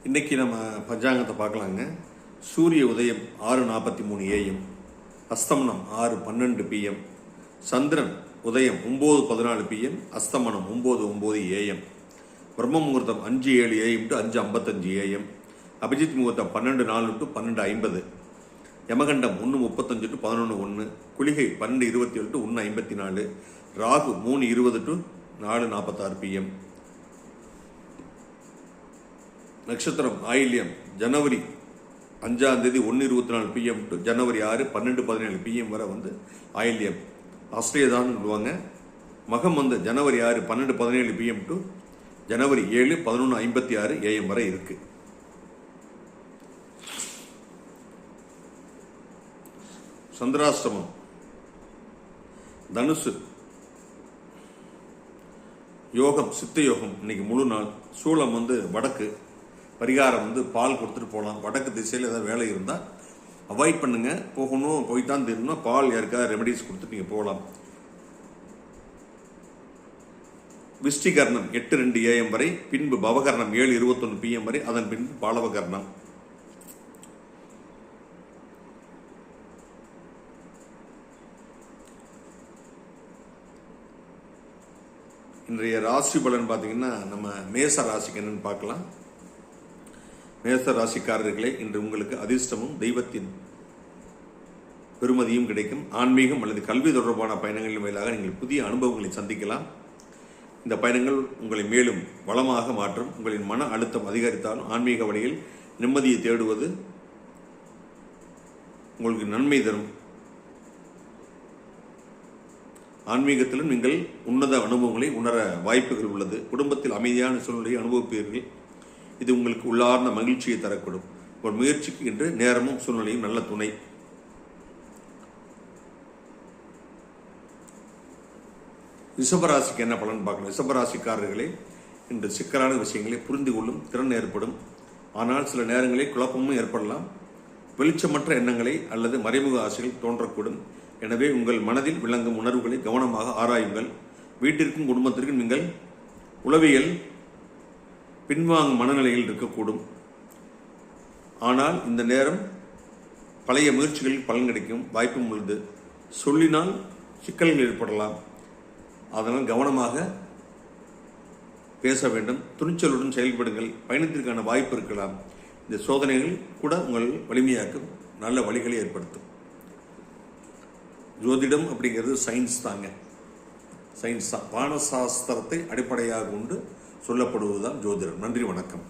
இன்றைக்கி நம்ம பஞ்சாங்கத்தை பார்க்கலாங்க. சூரிய உதயம் 6:43 AM, அஸ்தமனம் 6:12 PM, சந்திரன் உதயம் 9:14 PM, அஸ்தமனம் 9:09 AM, பிரம்ம முகூர்த்தம் 5:07 AM to 5:55 AM, அபிஜித் முகூர்த்தம் 12:04 to 12:50, யமகண்டம் 1:35 to 11:01, குளிகை 12:27 to 1:54, ராகு 3:20 to 4:46 PM. நட்சத்திரம் ஆயில்யம் ஜனவரி 5 1:24 PM டு ஜனவரி 6 12:17 PM வரை ஆயில்யம் ஆஸ்திரேலியா சொல்லுவாங்க. மகம் ஜனவரி 6 12:17 PM டு ஜனவரி 7 11:56 AM வரை இருக்கு. சந்திராஷ்டமம் தனுசு யோகம் சித்த யோகம் இன்னைக்கு முழு நாள். சூளம் வடக்கு. பரிகாரம் பால் கொடுத்துட்டு போகலாம். வடக்கு திசையில் ஏதாவது வேலை இருந்தால் அவாய்ட் பண்ணுங்க. போகணும் போய்தான் தீரணும்னா பால் யாருக்காவது ரெமெடிஸ் கொடுத்துட்டு நீங்கள் போகலாம். விஷ்டிகர்ணம் 8:02 AM வரை, பின்பு பவகர்ணம் 7:21 PM வரை, அதன் பின்பு பாலவகர்ணம். இன்றைய ராசி பலன் பார்த்தீங்கன்னா நம்ம மேச ராசிக்கு என்னன்னு பார்க்கலாம். மேச ராசிக்காரர்களே, இன்று உங்களுக்கு அதிர்ஷ்டமும் தெய்வத்தின் பெருமதியும் கிடைக்கும். ஆன்மீகம் அல்லது கல்வி தொடர்பான பயணங்களின் மேலாக நீங்கள் புதிய அனுபவங்களை சந்திக்கலாம். இந்த பயணங்கள் உங்களை மேலும் வளமாக மாற்றும். உங்களின் மன அழுத்தம் அதிகரித்தாலும் ஆன்மீக வழியில் நிம்மதியை தேடுவது உங்களுக்கு நன்மை தரும். ஆன்மீகத்திலும் நீங்கள் உன்னத அனுபவங்களை உணர வாய்ப்புகள் உள்ளது. குடும்பத்தில் அமைதியான சூழ்நிலையை அனுபவிப்பீர்கள். இது உங்களுக்கு உள்ளார்ந்த மகிழ்ச்சியை தரக்கூடும். ஒரு முயற்சிக்கு என்று நேரமும் சூழ்நிலையும் நல்ல துணை. ரிஷபராசிக்கு என்ன பலன் பார்க்கலாம். ரிஷபராசிக்காரர்களே, இன்று சிக்கலான விஷயங்களை புரிந்து கொள்ளும் திறன் ஏற்படும். ஆனால் சில நேரங்களில் குழப்பமும் ஏற்படலாம். வெளிச்சமற்ற எண்ணங்களை அல்லது மறைமுக ஆசைகள் தோன்றக்கூடும். எனவே உங்கள் மனதில் விளங்கும் உணர்வுகளை கவனமாக ஆராயுங்கள். வீட்டிற்கும் குடும்பத்திற்கும் நீங்கள் உளவியல் பின்வாங்கும் மனநிலையில் இருக்கக்கூடும். ஆனால் இந்த நேரம் பழைய முயற்சிகளில் பலன் கிடைக்கும் வாய்ப்பும் உள்ளது. சொல்லினால் சிக்கல்கள் ஏற்படலாம். அதனால் கவனமாக பேச வேண்டும். துணிச்சலுடன் செயல்படுங்கள். பயணத்திற்கான வாய்ப்பு இருக்கலாம். இந்த சோதனைகள் கூட உங்கள் வலிமையாக்கும் நல்ல வழிகளை ஏற்படுத்தும். ஜோதிடம் அப்படிங்கிறது சயின்ஸ் தாங்க. சயின்ஸ் தான். வானசாஸ்திரத்தை அடிப்படையாக கொண்டு சொல்லப்படுவதுதான் ஜோதிடம். நன்றி, வணக்கம்.